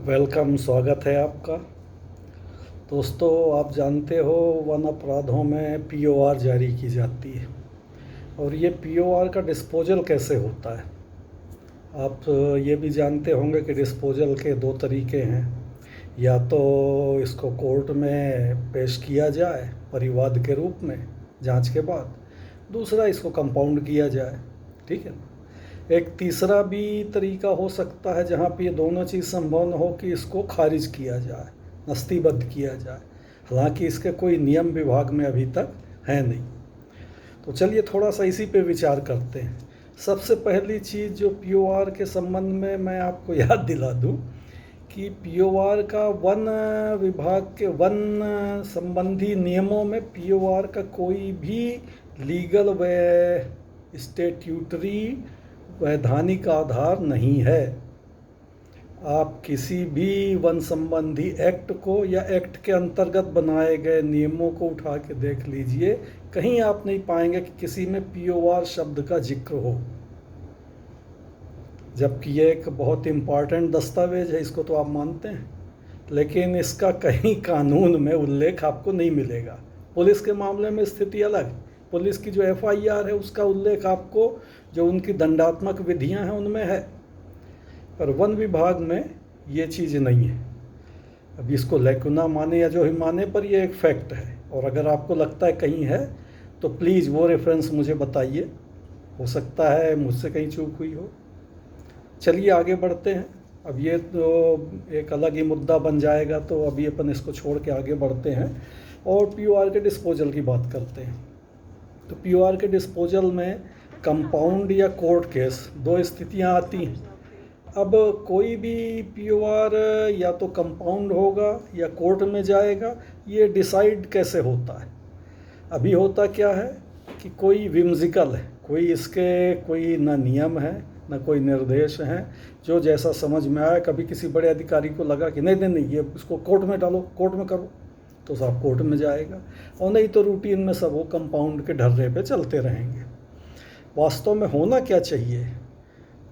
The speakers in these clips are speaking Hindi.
वेलकम, स्वागत है आपका। दोस्तों, आप जानते हो वन अपराधों में पीओआर जारी की जाती है और ये पीओआर का डिस्पोजल कैसे होता है। आप ये भी जानते होंगे कि डिस्पोजल के दो तरीके हैं। या तो इसको कोर्ट में पेश किया जाए परिवाद के रूप में जांच के बाद, दूसरा इसको कंपाउंड किया जाए। ठीक है ना। एक तीसरा भी तरीका हो सकता है जहाँ पे ये दोनों चीज़ संभव न हो कि इसको खारिज किया जाए, नस्तीबद्ध किया जाए। हालांकि इसके कोई नियम विभाग में अभी तक है नहीं। तो चलिए थोड़ा सा इसी पे विचार करते हैं। सबसे पहली चीज़ जो पीओआर के संबंध में मैं आपको याद दिला दूं कि पीओआर का वन विभाग के वन संबंधी नियमों में पीओआर का कोई भी लीगल व स्टेट्यूटरी वैधानिक आधार नहीं है। आप किसी भी वन संबंधी एक्ट को या एक्ट के अंतर्गत बनाए गए नियमों को उठा के देख लीजिए, कहीं आप नहीं पाएंगे कि किसी में पीओआर शब्द का जिक्र हो। जबकि ये एक बहुत इम्पॉर्टेंट दस्तावेज है, इसको तो आप मानते हैं, लेकिन इसका कहीं कानून में उल्लेख आपको नहीं मिलेगा। पुलिस के मामले में स्थिति अलग। पुलिस की जो एफआईआर है उसका उल्लेख आपको, जो उनकी दंडात्मक विधियां हैं उनमें है, पर वन विभाग में ये चीज़ नहीं है। अब इसको लैकुना माने या जो ही माने, पर ये एक फैक्ट है। और अगर आपको लगता है कहीं है तो प्लीज़ वो रेफरेंस मुझे बताइए, हो सकता है मुझसे कहीं चूक हुई हो। चलिए आगे बढ़ते हैं। अब ये तो एक अलग ही मुद्दा बन जाएगा, तो अभी अपन इसको छोड़ के आगे बढ़ते हैं और पीओआर के डिस्पोजल की बात करते हैं। तो पीओआर के डिस्पोजल में कंपाउंड या कोर्ट केस दो स्थितियां आती हैं। अब कोई भी पीओआर या तो कंपाउंड होगा या कोर्ट में जाएगा, ये डिसाइड कैसे होता है। अभी होता क्या है कि कोई विम्जिकल है, कोई ना नियम है ना कोई निर्देश हैं, जो जैसा समझ में आया। कभी किसी बड़े अधिकारी को लगा कि नहीं नहीं नहीं, ये इसको कोर्ट में डालो, कोर्ट में करो, तो सब कोर्ट में जाएगा। और नहीं तो रूटीन में सब वो कंपाउंड के ढर्रे पे चलते रहेंगे। वास्तव में होना क्या चाहिए,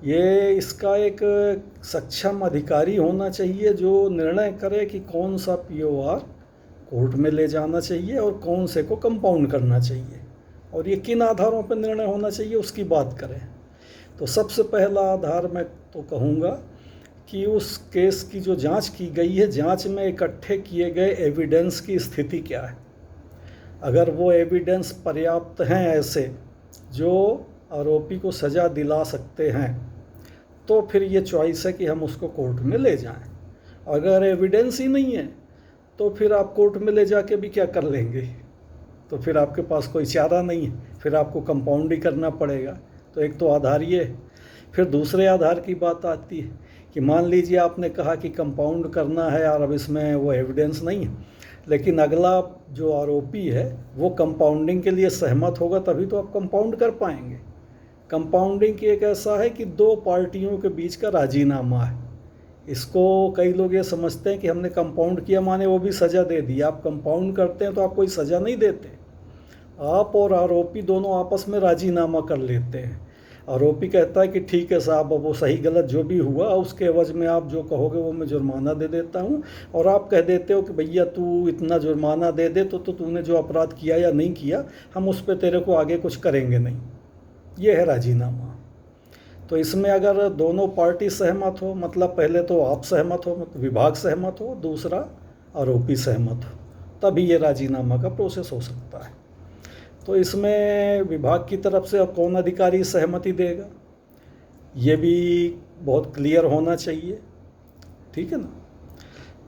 ये इसका एक सक्षम अधिकारी होना चाहिए जो निर्णय करे कि कौन सा पीओआर कोर्ट में ले जाना चाहिए और कौन से को कंपाउंड करना चाहिए, और ये किन आधारों पर निर्णय होना चाहिए उसकी बात करें। तो सबसे पहला आधार मैं तो कहूँगा कि उस केस की जो जांच की गई है, जांच में इकट्ठे किए गए एविडेंस की स्थिति क्या है। अगर वो एविडेंस पर्याप्त हैं ऐसे जो आरोपी को सज़ा दिला सकते हैं, तो फिर ये चॉइस है कि हम उसको कोर्ट में ले जाएं। अगर एविडेंस ही नहीं है तो फिर आप कोर्ट में ले जाके भी क्या कर लेंगे, तो फिर आपके पास कोई चारा नहीं है, फिर आपको कंपाउंड ही करना पड़ेगा। तो एक तो आधार ये। फिर दूसरे आधार की बात आती है कि मान लीजिए आपने कहा कि कंपाउंड करना है और अब इसमें वो एविडेंस नहीं है, लेकिन अगला जो आरोपी है वो कंपाउंडिंग के लिए सहमत होगा, तभी तो आप कंपाउंड कर पाएंगे। कंपाउंडिंग की एक ऐसा है कि दो पार्टियों के बीच का राजीनामा है। इसको कई लोग ये समझते हैं कि हमने कंपाउंड किया माने वो भी सज़ा दे दी। आप कंपाउंड करते हैं तो आप कोई सज़ा नहीं देते, आप और आरोपी दोनों आपस में राजीनामा कर लेते हैं। आरोपी कहता है कि ठीक है साहब, अब वो सही गलत जो भी हुआ उसके एवज में आप जो कहोगे वो मैं जुर्माना दे देता हूँ, और आप कह देते हो कि भैया तू इतना जुर्माना दे दे तो तूने जो अपराध किया या नहीं किया, हम उस पर तेरे को आगे कुछ करेंगे नहीं। ये है राजीनामा। तो इसमें अगर दोनों पार्टी सहमत हो, मतलब पहले तो आप सहमत हो, मतलब विभाग सहमत हो, दूसरा आरोपी सहमत हो, तभी ये राजीनामा का प्रोसेस हो सकता है। तो इसमें विभाग की तरफ से अब कौन अधिकारी सहमति देगा, ये भी बहुत क्लियर होना चाहिए। ठीक है ना।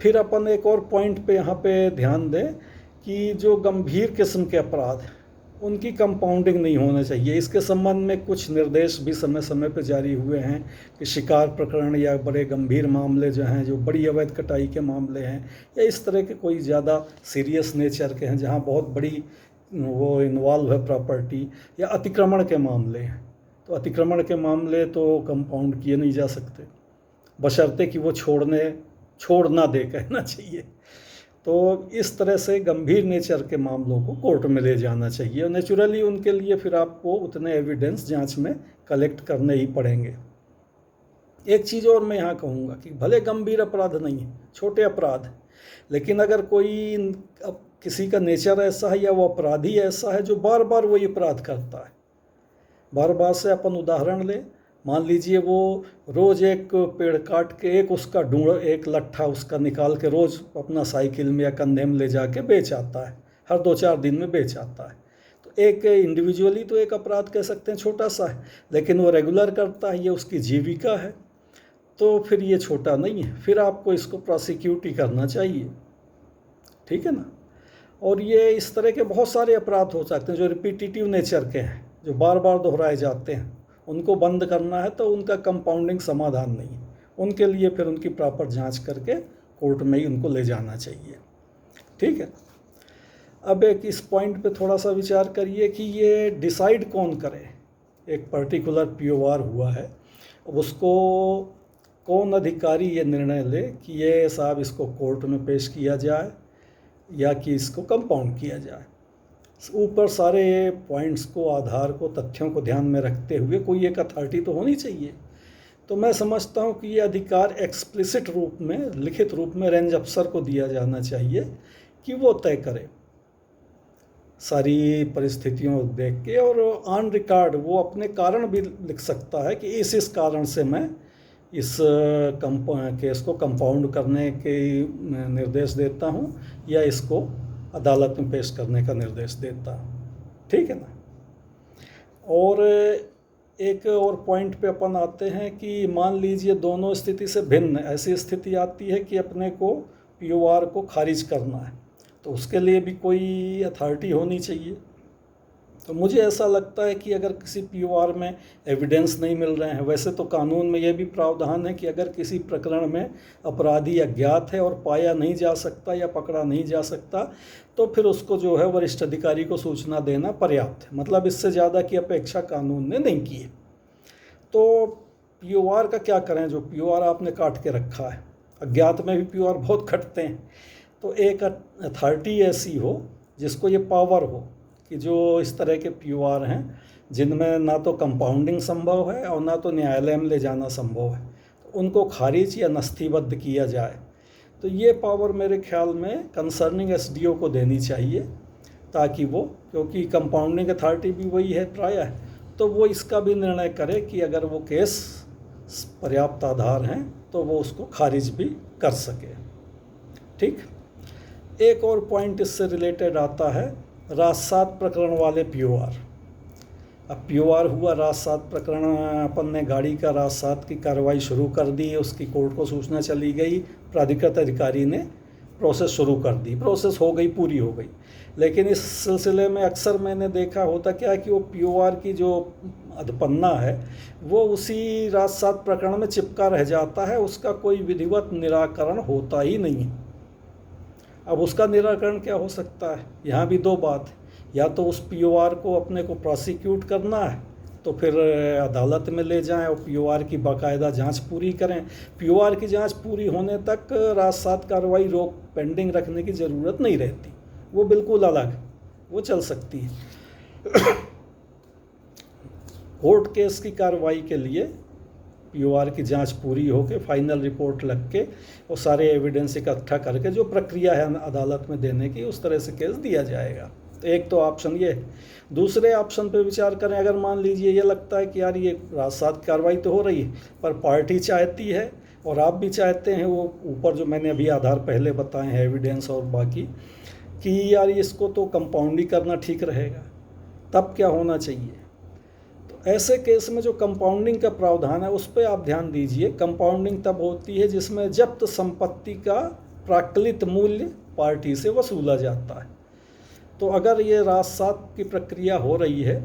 फिर अपन एक और पॉइंट पे यहाँ पे ध्यान दें कि जो गंभीर किस्म के अपराध हैं उनकी कंपाउंडिंग नहीं होना चाहिए। इसके संबंध में कुछ निर्देश भी समय समय पर जारी हुए हैं कि शिकार प्रकरण या बड़े गंभीर मामले जो हैं, जो बड़ी अवैध कटाई के मामले हैं, या इस तरह के कोई ज़्यादा सीरियस नेचर के हैं जहाँ बहुत बड़ी वो इन्वॉल्व है प्रॉपर्टी, या अतिक्रमण के मामले हैं, तो अतिक्रमण के मामले तो कंपाउंड किए नहीं जा सकते, बशर्ते कि वो छोड़ ना दे, कहना चाहिए। तो इस तरह से गंभीर नेचर के मामलों को कोर्ट में ले जाना चाहिए, और नेचुरली उनके लिए फिर आपको उतने एविडेंस जांच में कलेक्ट करने ही पड़ेंगे। एक चीज़ और मैं यहाँ कहूँगा कि भले गंभीर अपराध नहीं है, छोटे अपराध हैं, लेकिन अगर कोई अब किसी का नेचर ऐसा है या वो अपराधी ऐसा है जो बार बार वही अपराध करता है, बार बार से अपन उदाहरण लें, मान लीजिए वो रोज़ एक पेड़ काट के एक उसका ढूंढ एक लट्ठा उसका निकाल के रोज़ अपना साइकिल में या कंधे में ले जाके बेच आता है, हर 2-4 दिन में बेच आता है। तो एक इंडिविजुअली तो एक अपराध कह सकते हैं छोटा सा है, लेकिन वो रेगुलर करता है, ये उसकी जीविका है, तो फिर ये छोटा नहीं है, फिर आपको इसको प्रोसिक्यूट ही करना चाहिए, ठीक है ना। और ये इस तरह के बहुत सारे अपराध हो सकते हैं जो रिपीटिटिव नेचर के हैं, जो बार बार दोहराए जाते हैं, उनको बंद करना है तो उनका कंपाउंडिंग समाधान नहीं है, उनके लिए फिर उनकी प्रॉपर जांच करके कोर्ट में ही उनको ले जाना चाहिए, ठीक है। अब एक इस पॉइंट पे थोड़ा सा विचार करिए कि ये डिसाइड कौन करे, एक पर्टिकुलर पीओआर हुआ है, उसको कौन अधिकारी ये निर्णय ले कि ये साहब इसको कोर्ट में पेश किया जाए या कि इसको कंपाउंड किया जाए। ऊपर सारे पॉइंट्स को, आधार को, तथ्यों को ध्यान में रखते हुए कोई एक अथॉरिटी तो होनी चाहिए। तो मैं समझता हूँ कि ये अधिकार एक्सप्लिसिट रूप में, लिखित रूप में रेंज अफसर को दिया जाना चाहिए कि वो तय करे सारी परिस्थितियों देख के, और ऑन रिकॉर्ड वो अपने कारण भी लिख सकता है कि इस कारण से मैं इस केस को कंपाउंड करने के निर्देश देता हूँ या इसको अदालत में पेश करने का निर्देश देता हूँ, ठीक है ना। और एक और पॉइंट पे अपन आते हैं कि मान लीजिए दोनों स्थिति से भिन्न ऐसी स्थिति आती है कि अपने को पीओआर को खारिज करना है, तो उसके लिए भी कोई अथॉरिटी होनी चाहिए। तो मुझे ऐसा लगता है कि अगर किसी पीओआर में एविडेंस नहीं मिल रहे हैं, वैसे तो कानून में यह भी प्रावधान है कि अगर किसी प्रकरण में अपराधी अज्ञात है और पाया नहीं जा सकता या पकड़ा नहीं जा सकता, तो फिर उसको जो है वरिष्ठ अधिकारी को सूचना देना पर्याप्त है, मतलब इससे ज़्यादा की अपेक्षा कानून ने नहीं की है। तो पीओआर का क्या करें, जो पीओआर आपने काट के रखा है, अज्ञात में भी पीओआर बहुत कटते हैं, तो एक अथॉरिटी ऐसी हो जिसको ये पावर हो कि जो इस तरह के पीओआर हैं जिनमें ना तो कंपाउंडिंग संभव है और ना तो न्यायालय में ले जाना संभव है, तो उनको खारिज या नस्थिबद्ध किया जाए। तो ये पावर मेरे ख्याल में कंसर्निंग एसडीओ को देनी चाहिए, ताकि वो, क्योंकि कंपाउंडिंग अथॉरिटी भी वही है प्रायः, तो वो इसका भी निर्णय करे कि अगर वो केस पर्याप्त आधार हैं तो वो उसको खारिज भी कर सके, ठीक। एक और पॉइंट इससे रिलेटेड आता है राजसात प्रकरण वाले पीओआर। अब पीओआर हुआ राजसात प्रकरण, अपन ने गाड़ी का राजसात की कार्रवाई शुरू कर दी, उसकी कोर्ट को सूचना चली गई, प्राधिकृत अधिकारी ने प्रोसेस शुरू कर दी, प्रोसेस हो गई, पूरी हो गई। लेकिन इस सिलसिले में अक्सर मैंने देखा होता क्या है कि वो पीओआर की जो अधपन्ना है वो उसी राजसात प्रकरण में चिपका रह जाता है, उसका कोई विधिवत निराकरण होता ही नहीं। अब उसका निराकरण क्या हो सकता है, यहाँ भी दो बात है, या तो उस पीओआर को अपने को प्रोसिक्यूट करना है तो फिर अदालत में ले जाएं और पीओआर की बाकायदा जांच पूरी करें। पीओआर की जांच पूरी होने तक राजसात कार्रवाई रोक पेंडिंग रखने की ज़रूरत नहीं रहती, वो बिल्कुल अलग, वो चल सकती है। कोर्ट केस की कार्रवाई के लिए पीओआर की जांच पूरी होकर फाइनल रिपोर्ट लग के और सारे एविडेंस इकट्ठा करके जो प्रक्रिया है अदालत में देने की, उस तरह से केस दिया जाएगा। तो एक तो ऑप्शन ये है। दूसरे ऑप्शन पे विचार करें, अगर मान लीजिए ये लगता है कि यार ये राजसात कार्रवाई तो हो रही है पर पार्टी चाहती है और आप भी चाहते हैं, वो ऊपर जो मैंने अभी आधार पहले बताए हैं एविडेंस और बाकी, कि यार इसको तो कंपाउंड ही करना ठीक रहेगा, तब क्या होना चाहिए। तो ऐसे केस में जो कंपाउंडिंग का प्रावधान है उस पर आप ध्यान दीजिए। कंपाउंडिंग तब होती है जिसमें जब्त संपत्ति का प्राक्कलित मूल्य पार्टी से वसूला जाता है। तो अगर ये राजसात की प्रक्रिया हो रही है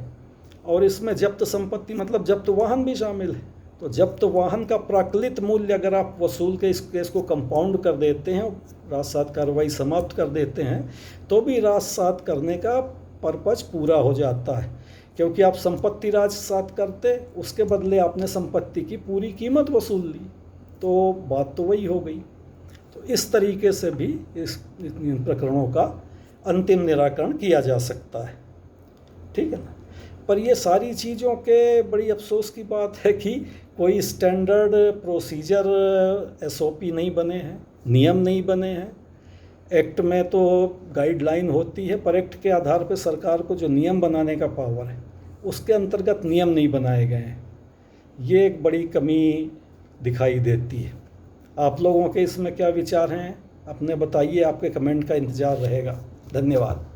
और इसमें जब्त संपत्ति मतलब जब्त वाहन भी शामिल है, तो जब्त वाहन का प्राक्कलित मूल्य अगर आप वसूल के इस केस को कंपाउंड कर देते हैं, राजसात कार्रवाई समाप्त कर देते हैं, तो भी राजसात करने का पर्पज पूरा हो जाता है, क्योंकि आप संपत्ति राजसात करते, उसके बदले आपने संपत्ति की पूरी कीमत वसूल ली, तो बात तो वही हो गई। तो इस तरीके से भी इन प्रकरणों का अंतिम निराकरण किया जा सकता है, ठीक है ना। पर ये सारी चीज़ों के बड़ी अफसोस की बात है कि कोई स्टैंडर्ड प्रोसीजर एसओपी नहीं बने हैं, नियम नहीं बने हैं। एक्ट में तो गाइडलाइन होती है, पर एक्ट के आधार पर सरकार को जो नियम बनाने का पावर है उसके अंतर्गत नियम नहीं बनाए गए हैं। ये एक बड़ी कमी दिखाई देती है। आप लोगों के इसमें क्या विचार हैं, अपने बताइए, आपके कमेंट का इंतज़ार रहेगा। धन्यवाद।